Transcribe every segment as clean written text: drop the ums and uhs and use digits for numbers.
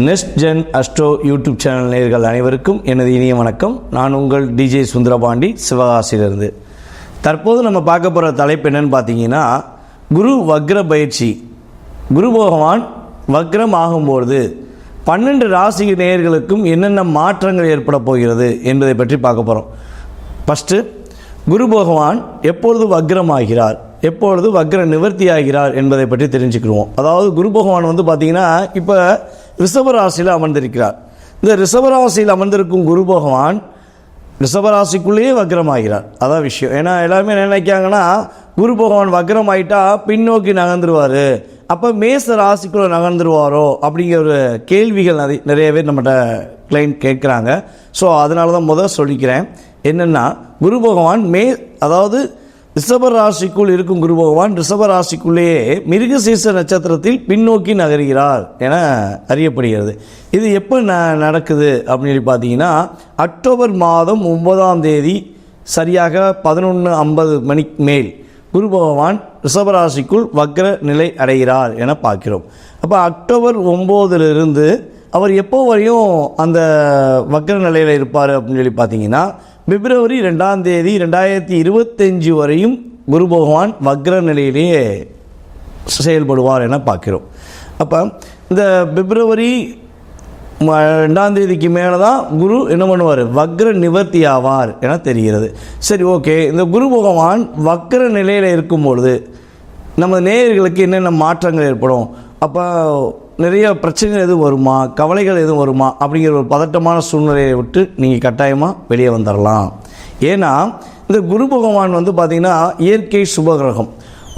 Next gen astro YouTube channel நேயர்கள் அனைவருக்கும் எனது இனிய வணக்கம். நான் உங்கள் டிஜே சுந்தரபாண்டி, சிவகாசியிலிருந்து. தற்போது நம்ம பார்க்க போகிற தலைப்பு என்னன்னு பார்த்தீங்கன்னா, குரு வக்ர பயிற்சி. குரு பகவான் வக்ரம் ஆகும்போது 12 ராசி நேயர்களுக்கும் என்னென்ன மாற்றங்கள் ஏற்பட போகிறது என்பதை பற்றி பார்க்க போகிறோம். ஃபஸ்ட்டு, குரு பகவான் எப்பொழுது வக்ரம் ஆகிறார், எப்பொழுது வக்ர நிவர்த்தி ஆகிறார் என்பதை பற்றி தெரிஞ்சுக்கிடுவோம். அதாவது குரு பகவான் வந்து பார்த்தீங்கன்னா இப்போ ரிஷபராசியில் அமர்ந்திருக்கிறார். இந்த ரிஷபராசியில் அமர்ந்திருக்கும் குரு பகவான் ரிஷபராசிக்குள்ளேயே வக்ரமாகிறார். அதான் விஷயம். ஏன்னா எல்லாருமே என்ன நினைக்காங்கன்னா, குரு பகவான் வக்ரம் ஆகிட்டா பின்னோக்கி நகர்ந்துருவார், அப்போ மேச ராசிக்குள்ளே நகர்ந்துருவாரோ அப்படிங்கிற ஒரு கேள்விகள் நிறைய பேர் நம்மகிட்ட கிளைண்ட் கேட்குறாங்க. ஸோ அதனால தான் முதல் சொல்லிக்கிறேன். என்னென்னா, குரு பகவான் அதாவது ரிஷபராசிக்குள் இருக்கும் குரு பகவான் ரிஷபராசிக்குள்ளேயே மிருகசீர்ஷ நட்சத்திரத்தில் பின்னோக்கி நகர்கிறார் என அறியப்படுகிறது. இது எப்போ நடக்குது அப்படின்னு சொல்லி பார்த்தீங்கன்னா, அக்டோபர் மாதம் 9ஆம் தேதி சரியாக 11:50 மணிக்கு மேல் குரு பகவான் ரிஷபராசிக்குள் வக்ர நிலை அடைகிறார் என பார்க்கிறோம். அப்போ அக்டோபர் 9 அவர் எப்போ வரையும் அந்த வக்ர நிலையில் இருப்பார் அப்படின்னு சொல்லி பார்த்தீங்கன்னா, பிப்ரவரி 2ஆம் தேதி 2025 வரையும் குரு பகவான் வக்ர நிலையிலேயே செயல்படுவார் என பார்க்கிறோம். அப்போ இந்த பிப்ரவரி 2ஆம் தேதிக்கு மேலே தான் குரு என்ன பண்ணுவார், வக்ர நிவர்த்தி ஆவார் என தெரிகிறது. சரி, ஓகே. இந்த குரு பகவான் வக்ர நிலையில் இருக்கும்பொழுது நம்ம நேயர்களுக்கு என்னென்ன மாற்றங்கள் ஏற்படும், அப்போ நிறைய பிரச்சனைகள் எதுவும் வருமா, கவலைகள் எதுவும் வருமா அப்படிங்கிற ஒரு பதட்டமான சூழ்நிலையை விட்டு நீங்கள் கட்டாயமாக வெளியே வந்துடலாம். ஏன்னா இந்த குரு பகவான் வந்து பார்த்திங்கன்னா இயற்கை சுபகிரகம்.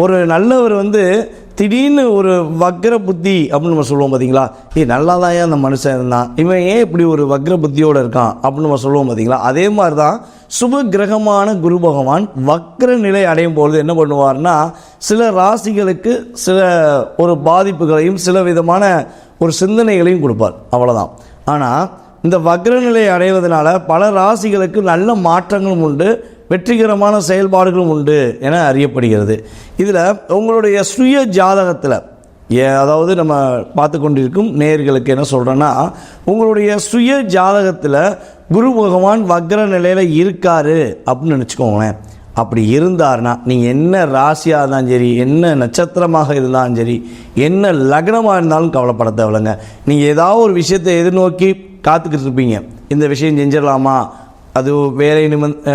ஒரு நல்லவர் வந்து திடீர்னு ஒரு வக்ர புத்தி அப்படின்னு நம்ம சொல்லுவோம் பார்த்தீங்களா, நல்லா தான் ஏன் அந்த மனுஷன் இருந்தான், இவன் ஏன் இப்படி ஒரு வக்ர புத்தியோடு இருக்கான் அப்படின்னு நம்ம சொல்லுவோம் பார்த்தீங்களா. அதே மாதிரி தான் சுப கிரகமான குரு பகவான் வக்ர நிலை அடையும் பொழுது என்ன பண்ணுவார்னா, சில ராசிகளுக்கு சில ஒரு பாதிப்புகளையும் சில விதமான ஒரு சிந்தனைகளையும் கொடுப்பார், அவ்வளோதான். ஆனால் இந்த வக்ர நிலை அடைவதனால பல ராசிகளுக்கு நல்ல மாற்றங்களும் உண்டு, வெற்றிகரமான செயல்பாடுகளும் உண்டு என அறியப்படுகிறது. இதில் உங்களுடைய சுய ஜாதகத்தில், அதாவது நம்ம பார்த்து கொண்டிருக்கும் நேயர்களுக்கு என்ன சொல்கிறேன்னா, உங்களுடைய சுய ஜாதகத்தில் குரு பகவான் வக்ர நிலையில் இருக்காரு அப்படின்னு நினச்சிக்கோங்களேன். அப்படி இருந்தார்னா நீங்கள் என்ன ராசியாக இருந்தாலும் சரி, என்ன நட்சத்திரமாக இருந்தாலும் சரி, என்ன லக்னமாக இருந்தாலும் கவலைப்பட தேவையில்லைங்க. நீங்கள் ஏதாவது ஒரு விஷயத்தை எதிர்நோக்கி காத்துக்கிட்டு இருப்பீங்க. இந்த விஷயம் செஞ்சிடலாமா, அது வேலை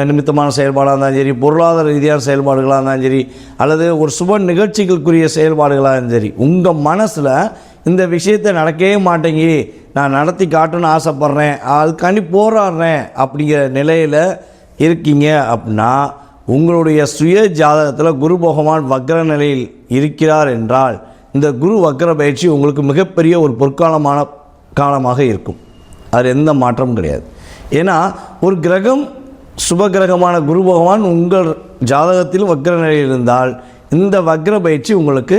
நிமித்தமான செயல்பாடாக இருந்தாலும் சரி, பொருளாதார ரீதியான செயல்பாடுகளாக இருந்தாலும் சரி, அல்லது ஒரு சுப நிகழ்ச்சிகளுக்குரிய செயல்பாடுகளாக இருந்தாலும் சரி, உங்கள் மனசில் இந்த விஷயத்தை நடக்கவே மாட்டேங்கி நான் நடத்தி காட்டணும்னு ஆசைப்பட்றேன், அதுக்காண்டி போராடுறேன் அப்படிங்கிற நிலையில் இருக்கீங்க அப்படின்னா, உங்களுடைய சுய ஜாதகத்தில் குரு பகவான் வக்ர நிலையில் இருக்கிறார் என்றால் இந்த குரு வக்ர பயிற்சி உங்களுக்கு மிகப்பெரிய ஒரு பொற்காலமான காலமாக இருக்கும். அது எந்த மாற்றமும் கிடையாது. ஏன்னா ஒரு கிரகம் சுப கிரகமான குரு பகவான் உங்கள் ஜாதகத்தில் வக்ர நிலையில் இருந்தால் இந்த வக்ர பயிற்சி உங்களுக்கு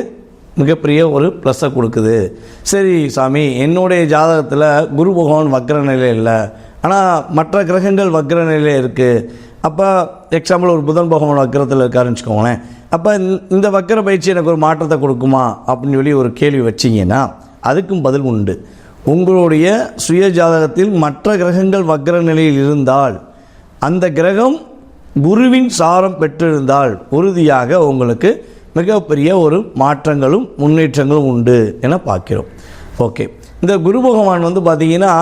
மிகப்பெரிய ஒரு ப்ளஸ்ஸை கொடுக்குது. சரி சாமி, என்னுடைய ஜாதகத்தில் குரு பகவான் வக்ர நிலையில் இல்லை, ஆனால் மற்ற கிரகங்கள் வக்ர நிலையில் இருக்குது. அப்போ எக்ஸாம்பிள் ஒரு புதன் பகவான் வக்ரத்தில் இருக்காருன்னு வச்சுக்கோங்களேன். அப்போ இந்த வக்ர பயிற்சி எனக்கு ஒரு மாற்றத்தை கொடுக்குமா அப்படின்னு சொல்லி ஒரு கேள்வி வச்சிங்கன்னா அதுக்கும் பதில் உண்டு. உங்களுடைய சுய ஜாதகத்தில் மற்ற கிரகங்கள் வக்ர நிலையில் இருந்தால், அந்த கிரகம் குருவின் சாரம் பெற்றிருந்தால் உறுதியாக உங்களுக்கு மிகப்பெரிய ஒரு மாற்றங்களும் முன்னேற்றங்களும் உண்டு என பார்க்கிறோம். ஓகே. இந்த குரு பகவான் வந்து பார்த்தீங்கன்னா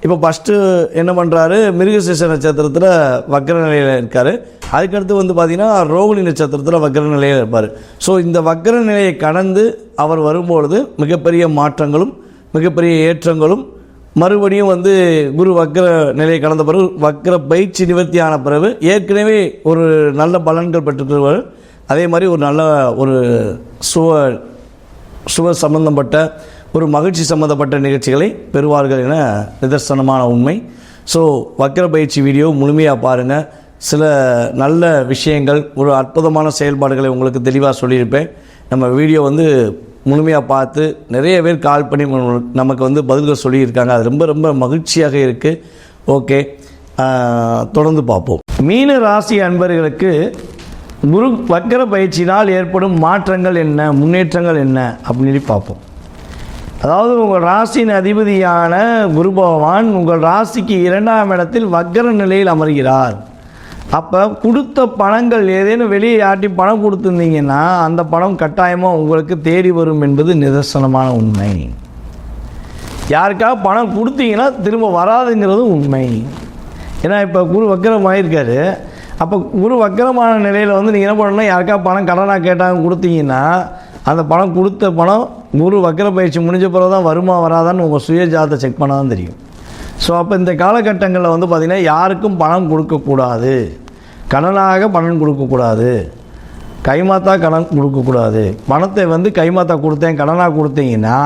இப்போ ஃபஸ்ட்டு என்ன பண்ணுறாரு, மிருகசீர்ஷ நட்சத்திரத்தில் வக்ர நிலையில் இருக்கார். அதுக்கடுத்து வந்து பார்த்திங்கன்னா ரோகிணி நட்சத்திரத்தில் வக்ர நிலையில் இருப்பார். ஸோ இந்த வக்ர நிலையை கடந்து அவர் வரும்பொழுது மிகப்பெரிய மாற்றங்களும் மிகப்பெரிய ஏற்றங்களும், மறுபடியும் வந்து குரு வக்ர நிலையை கடந்த பிறகு வக்ர பயிற்சி நிவர்த்தியான பிறகு ஏற்கனவே ஒரு நல்ல பலன்கள் பெற்றுக்கிறவர், அதே மாதிரி ஒரு நல்ல ஒரு சுப சம்பந்தப்பட்ட ஒரு மகிழ்ச்சி சம்பந்தப்பட்ட நிகழ்ச்சிகளை பெறுவார்கள் என நிதர்சனமான உண்மை. ஸோ வக்ர பயிற்சி வீடியோ முழுமையாக பாருங்கள். சில நல்ல விஷயங்கள், ஒரு அற்புதமான செயல்பாடுகளை உங்களுக்கு தெளிவாக சொல்லியிருப்பேன். நம்ம வீடியோ வந்து முழுமையாக பார்த்து நிறைய பேர் கால் பண்ணி நமக்கு வந்து பதில்கள் சொல்லியிருக்காங்க. அது ரொம்ப ரொம்ப மகிழ்ச்சியாக இருக்குது. ஓகே, தொடர்ந்து பார்ப்போம். மீன ராசி அன்பர்களுக்கு குரு வக்ர பயிற்சினால் ஏற்படும் மாற்றங்கள் என்ன, முன்னேற்றங்கள் என்ன அப்படின்னு பார்ப்போம். அதாவது உங்கள் ராசியின் அதிபதியான குரு பகவான் உங்கள் ராசிக்கு 2ஆம் இடத்தில் வக்ர நிலையில் அமர்கிறார். அப்போ கொடுத்த பணங்கள் ஏதேனும் வெளியே யார்ட்டி பணம் கொடுத்துருந்தீங்கன்னா அந்த பணம் கட்டாயமாக உங்களுக்கு தேடி வரும் என்பது நிதர்சனமான உண்மை. யாருக்காக பணம் கொடுத்தீங்கன்னா திரும்ப வராதுங்கிறது உண்மை. ஏன்னா இப்போ குரு வக்கரமாயிருக்காரு. அப்போ குரு வக்கரமான நிலையில் வந்து நீங்கள் என்ன பண்ணணும், யாருக்கா பணம் கடனாக கேட்டாங்க கொடுத்தீங்கன்னா அந்த பணம் கொடுத்த பணம் குரு வக்கர பயிற்சி முடிஞ்ச பிறகு தான் வருமா வராதான்னு உங்கள் சுய ஜாதத்தை செக் பண்ண தான் தெரியும். ஸோ அப்போ இந்த காலகட்டங்களில் வந்து பார்த்திங்கன்னா யாருக்கும் பணம் கொடுக்கக்கூடாது, கடனாக பணம் கொடுக்கக்கூடாது, கைமாத்தா கடன் கொடுக்கக்கூடாது. பணத்தை வந்து கைமாத்தா கொடுத்தேன் கடனாக கொடுத்தீங்கன்னா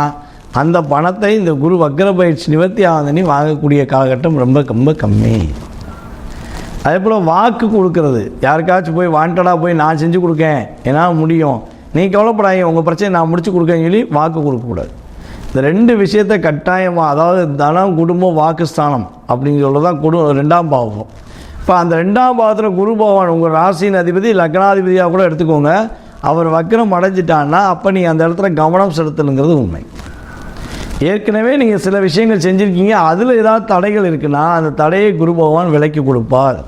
அந்த பணத்தை இந்த குரு வக்கர பயிற்சி நிவர்த்தி ஆகுதுன்னு வாங்கக்கூடிய காலகட்டம் ரொம்ப ரொம்ப கம்மி. அதே போல் வாக்கு கொடுக்கறது, யாருக்காச்சும் போய் வாண்டடாக போய் நான் செஞ்சு கொடுக்கேன் என்னால் முடியும், நீ கவலைப்படாங்க உங்கள் பிரச்சனை நான் முடிச்சு கொடுக்கேன்னு சொல்லி வாக்கு கொடுக்கக்கூடாது. இந்த 2 விஷயத்தை கட்டாயமாக, அதாவது தனம் குடும்பம் வாக்குஸ்தானம் அப்படிங்கிறது தான் 2ஆம் பாவம். இப்போ அந்த 2ஆம் பாவத்தில் குரு பகவான் உங்கள் ராசியின் அதிபதி லக்னாதிபதியாக கூட எடுத்துக்கோங்க, அவர் வக்கரம் அடைஞ்சிட்டான்னா அப்போ நீங்கள் அந்த இடத்துல கவனம் செலுத்தணுங்கிறது உண்மை. ஏற்கனவே நீங்கள் சில விஷயங்கள் செஞ்சுருக்கீங்க, அதில் ஏதாவது தடைகள் இருக்குன்னா அந்த தடையை குரு பகவான் விலக்கி கொடுப்பார்.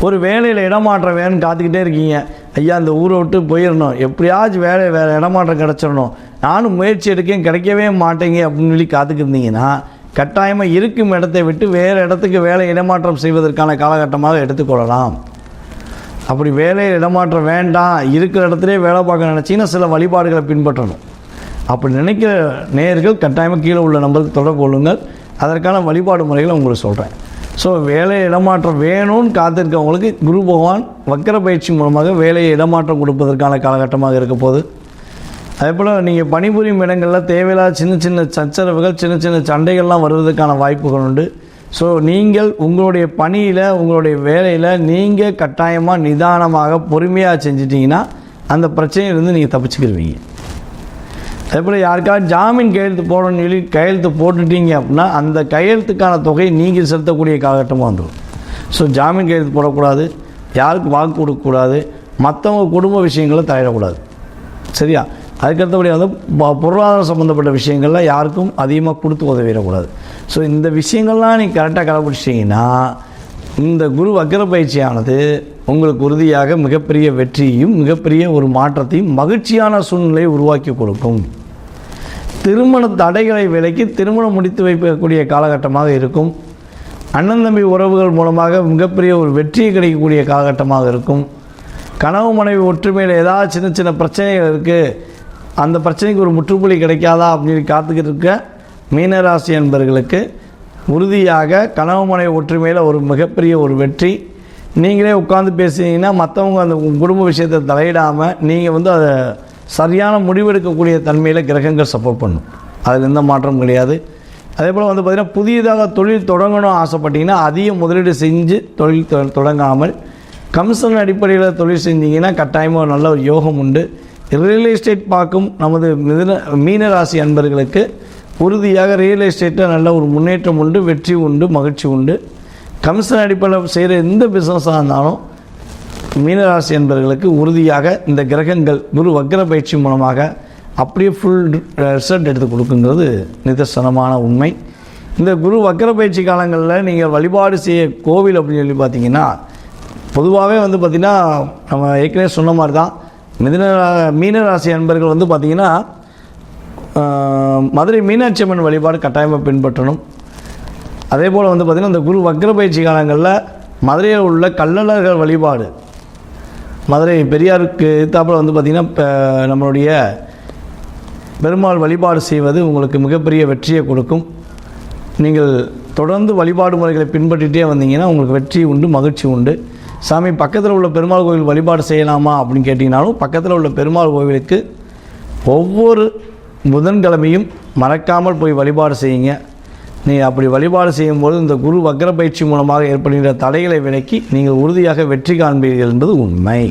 ஒரு வேலையில் இடமாற்றம் வேணும்னு காத்துக்கிட்டே இருக்கீங்க, ஐயா இந்த ஊரை விட்டு போயிடணும், எப்படியாச்சும் வேறு இடமாற்றம் கிடச்சிடணும், நானும் முயற்சி எடுக்கேன் கிடைக்கவே மாட்டேங்க அப்படின்னு சொல்லி காத்துக்கிருந்தீங்கன்னா கட்டாயமாக இருக்கும் இடத்தை விட்டு வேறு இடத்துக்கு வேலை இடமாற்றம் செய்வதற்கான காலகட்டமாக எடுத்துக்கொள்ளலாம். அப்படி வேலை இடமாற்றம் வேண்டாம், இருக்கிற இடத்துலேயே வேலை பார்க்க நினச்சிங்கன்னா சில வழிபாடுகளை பின்பற்றணும். அப்படி நினைக்கிற நேயர்கள் கட்டாயமாக கீழே உள்ள நம்பருக்கு தொடர்பு கொள்ளுங்கள், அதற்கான வழிபாடு முறைகளை உங்களுக்கு சொல்கிறேன். ஸோ வேலை இடமாற்றம் வேணும்னு காத்திருக்கவங்களுக்கு குரு பகவான் வக்கர பயிற்சி மூலமாக வேலையை இடமாற்றம் கொடுப்பதற்கான காலகட்டமாக இருக்க போகுது. அதே போல் நீங்கள் பணிபுரியும் இடங்களில் தேவையில்லாத சின்ன சின்ன சச்சரவுகள் சின்ன சின்ன சண்டைகள்லாம் வருவதற்கான வாய்ப்புகள் உண்டு. ஸோ நீங்கள் உங்களுடைய பணியில் உங்களுடைய வேலையில் நீங்கள் கட்டாயமாக நிதானமாக பொறுமையாக செஞ்சிட்டிங்கன்னா அந்த பிரச்சனையிலேருந்து நீங்கள் தப்பிச்சுக்கிடுவீங்க. அதே போல் யாருக்காவது ஜாமீன் கையெழுத்து போடணும்னு சொல்லி கையெழுத்து போட்டுட்டீங்க அப்படின்னா அந்த கையெழுத்துக்கான தொகையை நீங்கள் செலுத்தக்கூடிய காலகட்டமாக வந்துடும். ஸோ ஜாமீன் கையெழுத்து போடக்கூடாது, யாருக்கு வாக்கு கொடுக்கக்கூடாது, மற்றவங்க குடும்ப விஷயங்களை தலையிடக்கூடாது. சரியா? அதுக்கடுத்தபடி வந்து பொருளாதாரம் சம்மந்தப்பட்ட விஷயங்களில் யாருக்கும் அதிகமாக கொடுத்து உதவிடக்கூடாது. ஸோ இந்த விஷயங்கள்லாம் நீங்கள் கரெக்டாக கடைப்பிடிச்சிட்டிங்கன்னா இந்த குரு வக்கர பயிற்சியானது உங்களுக்கு உறுதியாக மிகப்பெரிய வெற்றியையும் மிகப்பெரிய ஒரு மாற்றத்தையும் மகிழ்ச்சியான சூழ்நிலையை உருவாக்கி கொடுக்கும். திருமண தடைகளை விலக்கி திருமணம் முடித்து வைக்கக்கூடிய காலகட்டமாக இருக்கும். அண்ணன் தம்பி உறவுகள் மூலமாக மிகப்பெரிய ஒரு வெற்றியை கிடைக்கக்கூடிய காலகட்டமாக இருக்கும். கனவு மனைவி ஒற்றுமையில் ஏதாவது சின்ன சின்ன பிரச்சனைகள் இருக்குது, அந்த பிரச்சனைக்கு ஒரு முற்றுப்புள்ளி கிடைக்காதா அப்படின்னு காத்துக்கிட்டு இருக்க மீனராசி என்பவர்களுக்கு உறுதியாக கனவு மனைவி ஒற்றுமையில் ஒரு மிகப்பெரிய ஒரு வெற்றி. நீங்களே உட்காந்து பேசுனீங்கன்னா மற்றவங்க அந்த குடும்ப விஷயத்தை தலையிடாமல் நீங்கள் வந்து அதை சரியான முடிவெடுக்கக்கூடிய தன்மையில் கிரகங்கள் சப்போர்ட் பண்ணும். அதில் எந்த மாற்றமும் கிடையாது. அதே போல் வந்து பார்த்திங்கன்னா புதியதாக தொழில் தொடங்கணும் ஆசைப்பட்டீங்கன்னா அதிக முதலீடு செஞ்சு தொழில் தொடங்காமல் கமிஷன் அடிப்படையில் தொழில் செஞ்சீங்கன்னா கட்டாயமாக நல்ல ஒரு யோகம் உண்டு. ரியல் எஸ்டேட் பார்க்கும் நமது மீனராசி அன்பர்களுக்கு உறுதியாக ரியல் எஸ்டேட்டில் நல்ல ஒரு முன்னேற்றம் உண்டு, வெற்றி உண்டு, மகிழ்ச்சி உண்டு. கமிஷன் அடிப்படையில் செய்கிற எந்த பிஸ்னஸாக இருந்தாலும் மீனராசி என்பவர்களுக்கு உறுதியாக இந்த கிரகங்கள் குரு வக்கர பயிற்சி மூலமாக அப்படியே ஃபுல் ரிசல்ட் எடுத்து கொடுக்குங்கிறது நிதர்சனமான உண்மை. இந்த குரு வக்கர பயிற்சி காலங்களில் நீங்கள் வழிபாடு செய்ய கோவில் அப்படின்னு சொல்லி பார்த்தீங்கன்னா பொதுவாகவே வந்து பார்த்திங்கன்னா நம்ம ஏற்கனவே சொன்ன மாதிரி தான் மீனராசி அன்பர்கள் வந்து பார்த்திங்கன்னா மதுரை மீனாட்சி அம்மன் வழிபாடு கட்டாயமாக பின்பற்றணும். அதே போல் வந்து பார்த்திங்கன்னா இந்த குரு வக்கர பயிற்சி காலங்களில் மதுரையில் உள்ள கள்ளழகர் வழிபாடு, மதுரை பெரியாருக்கு எதிர்த்தாப்பில் வந்து பார்த்திங்கன்னா இப்போ நம்மளுடைய பெருமாள் வழிபாடு செய்வது உங்களுக்கு மிகப்பெரிய வெற்றியை கொடுக்கும். நீங்கள் தொடர்ந்து வழிபாடு முறைகளை பின்பற்றிகிட்டே வந்தீங்கன்னா உங்களுக்கு வெற்றி உண்டு, மகிழ்ச்சி உண்டு. சாமி பக்கத்தில் உள்ள பெருமாள் கோவில் வழிபாடு செய்யலாமா அப்படின்னு கேட்டிங்கனாலும் பக்கத்தில் உள்ள பெருமாள் கோவிலுக்கு ஒவ்வொரு புதன்கிழமையும் மறக்காமல் போய் வழிபாடு செய்யுங்க. நீங்கள் அப்படி வழிபாடு செய்யும்போது இந்த குரு வக்கர பயிற்சி மூலமாக ஏற்படுகின்ற தடைகளை விலக்கி நீங்கள் உறுதியாக வெற்றி காண்பீர்கள் என்பது உண்மை.